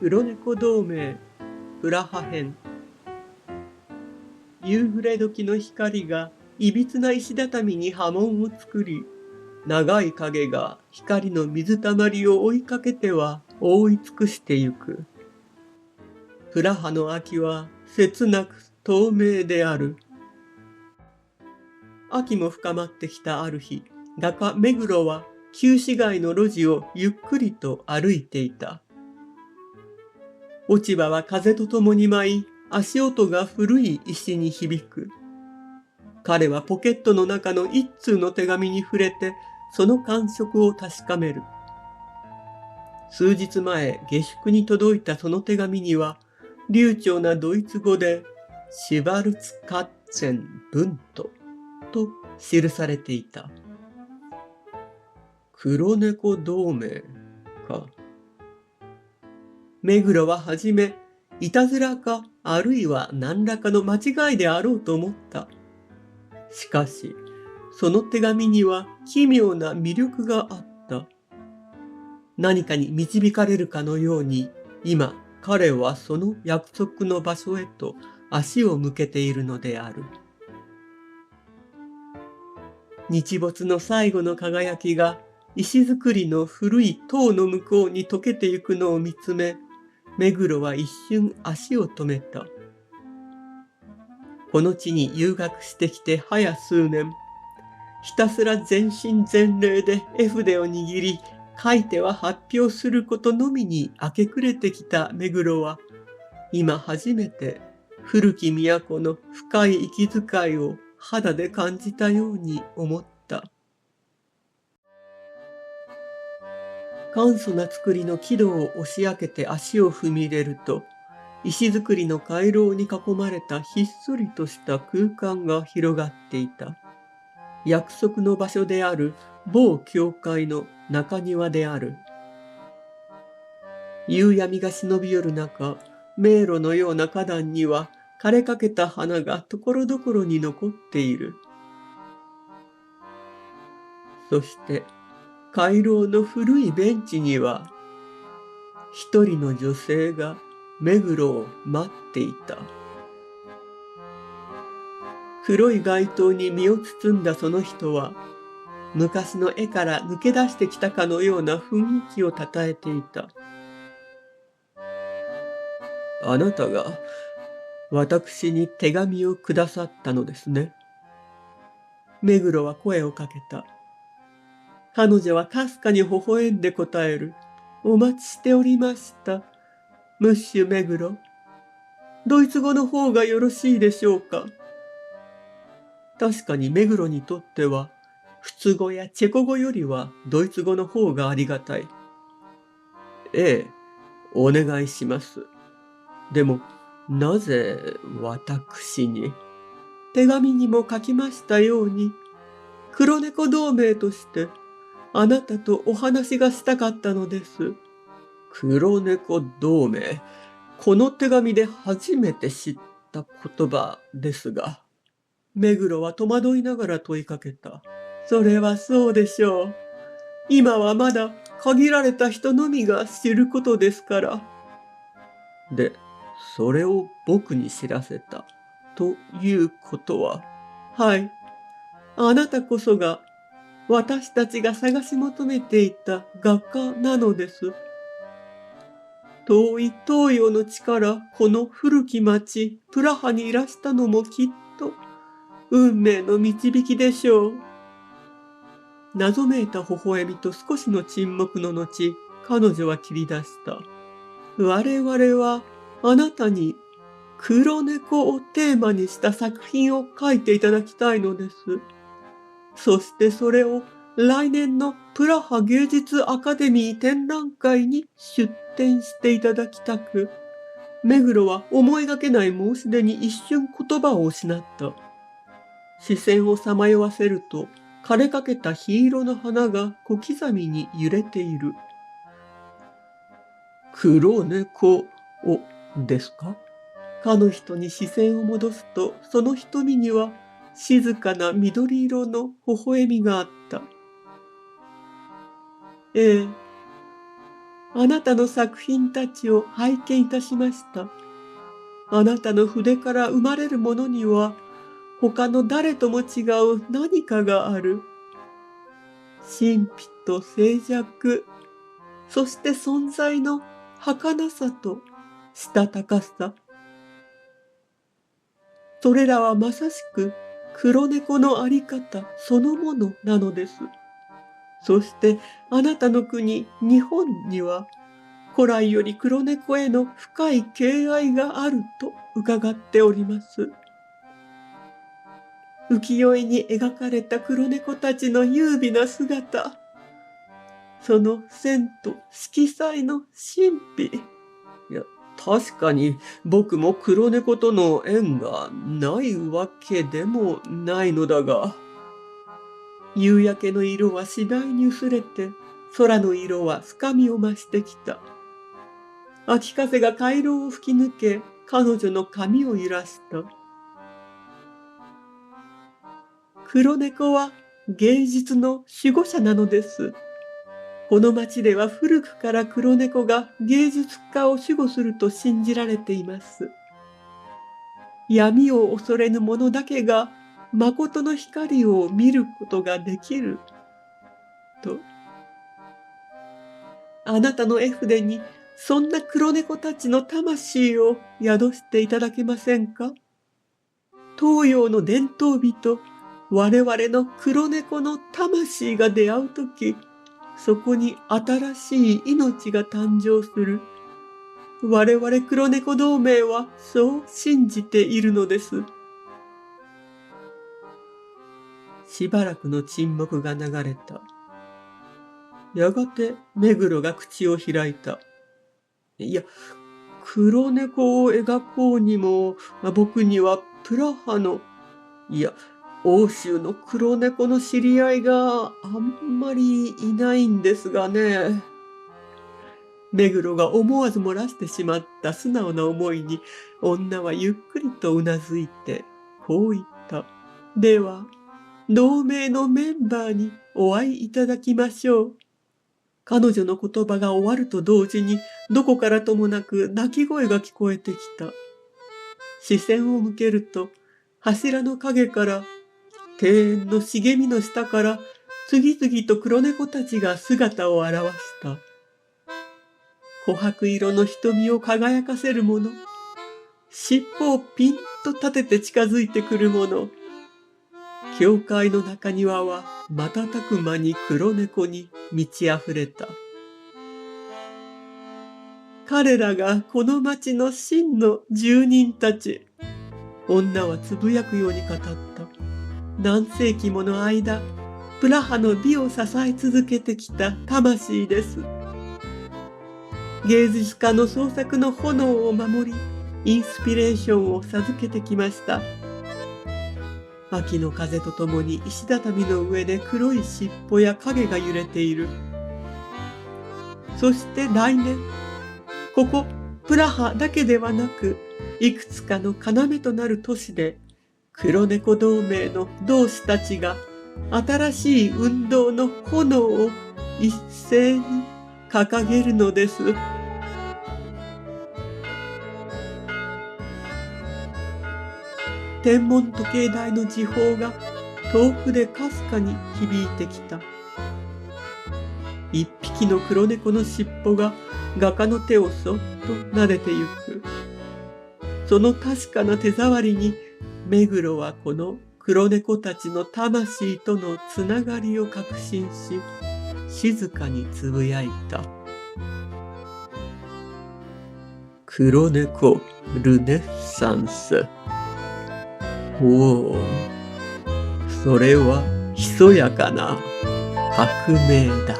黒猫同盟プラハ編。夕暮れ時の光がいびつな石畳に波紋を作り、長い影が光の水たまりを追いかけては覆い尽くしてゆく。プラハの秋は切なく透明である。秋も深まってきたある日、画家目黒は旧市街の路地をゆっくりと歩いていた。落ち葉は風とともに舞い、足音が古い石に響く。彼はポケットの中の一通の手紙に触れて、その感触を確かめる。数日前、下宿に届いたその手紙には、流暢なドイツ語で、シュバルツカッツェン・ブントと記されていた。黒猫同盟か。目黒ははじめ、いたずらかあるいは何らかの間違いであろうと思った。しかし、その手紙には奇妙な魅力があった。何かに導かれるかのように、今彼はその約束の場所へと足を向けているのである。日没の最後の輝きが石造りの古い塔の向こうに溶けてゆくのを見つめ、目黒は一瞬足を止めた。この地に遊学してきて早数年、ひたすら全身全霊で絵筆を握り、書いては発表することのみに明け暮れてきた目黒は、今初めて古き都の深い息遣いを肌で感じたように思った。簡素な造りの木戸を押し開けて足を踏み入れると、石造りの回廊に囲まれたひっそりとした空間が広がっていた。約束の場所である某教会の中庭である。夕闇が忍び寄る中、迷路のような花壇には枯れかけた花がところどころに残っている。そして回廊の古いベンチには一人の女性が目黒を待っていた。黒い街灯に身を包んだその人は、昔の絵から抜け出してきたかのような雰囲気をたたえていた。あなたが私に手紙をくださったのですね。目黒は声をかけた。彼女はかすかに微笑んで答える。お待ちしておりました。ムッシュ目黒。ドイツ語の方がよろしいでしょうか。確かに目黒にとっては、仏語やチェコ語よりはドイツ語の方がありがたい。ええ、お願いします。でも、なぜ私に？手紙にも書きましたように、黒猫同盟としてあなたとお話がしたかったのです。黒猫同盟、この手紙で初めて知った言葉ですが、目黒は戸惑いながら問いかけた。それはそうでしょう。今はまだ限られた人のみが知ることですから。で、それを僕に知らせたということは、はい、あなたこそが私たちが探し求めていた画家なのです。遠い東洋の地からこの古き町プラハにいらしたのもきっと運命の導きでしょう。謎めいた微笑みと少しの沈黙の後、彼女は切り出した。我々はあなたに黒猫をテーマにした作品を描いていただきたいのです。そしてそれを来年のプラハ芸術アカデミー展覧会に出展していただきたく、目黒は思いがけない申し出に一瞬言葉を失った。視線をさまよわせると、枯れかけた黄色の花が小刻みに揺れている。黒猫をですか？かの人に視線を戻すと、その瞳には静かな緑色の微笑みがあった。ええ、あなたの作品たちを拝見いたしました。あなたの筆から生まれるものには、他の誰とも違う何かがある。神秘と静寂、そして存在の儚さとしたたかさ。それらはまさしく黒猫のあり方そのものなのです。そしてあなたの国日本には古来より黒猫への深い敬愛があると伺っております。浮世絵に描かれた黒猫たちの優美な姿、その線と色彩の神秘。いや、確かに僕も黒猫との縁がないわけでもないのだが、夕焼けの色は次第に薄れて、空の色は深みを増してきた。秋風が回廊を吹き抜け、彼女の髪を揺らした。黒猫は芸術の守護者なのです。この町では古くから黒猫が芸術家を守護すると信じられています。闇を恐れぬ者だけが誠の光を見ることができる。と。あなたの絵筆にそんな黒猫たちの魂を宿していただけませんか？東洋の伝統美と我々の黒猫の魂が出会うとき、そこに新しい命が誕生する。我々黒猫同盟はそう信じているのです。しばらくの沈黙が流れた。やがて目黒が口を開いた。いや、黒猫を描こうにも、僕にはプラハの、いや、欧州の黒猫の知り合いがあんまりいないんですがね。目黒が思わず漏らしてしまった素直な思いに、女はゆっくりとうなずいて、こう言った。では、同盟のメンバーにお会いいただきましょう。彼女の言葉が終わると同時に、どこからともなく泣き声が聞こえてきた。視線を向けると、柱の影から、庭園の茂みの下から、次々と黒猫たちが姿を現した。琥珀色の瞳を輝かせるもの、尻尾をピンと立てて近づいてくるもの、教会の中庭は瞬く間に黒猫に満ち溢れた。彼らがこの町の真の住人たち。女はつぶやくように語った。何世紀もの間、プラハの美を支え続けてきた魂です。芸術家の創作の炎を守り、インスピレーションを授けてきました。秋の風とともに石畳の上で黒い尻尾や影が揺れている。そして来年、ここプラハだけではなく、いくつかの要となる都市で、黒猫同盟の同志たちが新しい運動の炎を一斉に掲げるのです。天文時計台の時報が遠くでかすかに響いてきた。一匹の黒猫の尻尾が画家の手をそっと撫でてゆく。その確かな手触りに目黒はこの黒猫たちの魂とのつながりを確信し、静かにつぶやいた。黒猫ルネッサンス。おお、それはひそやかな革命だ。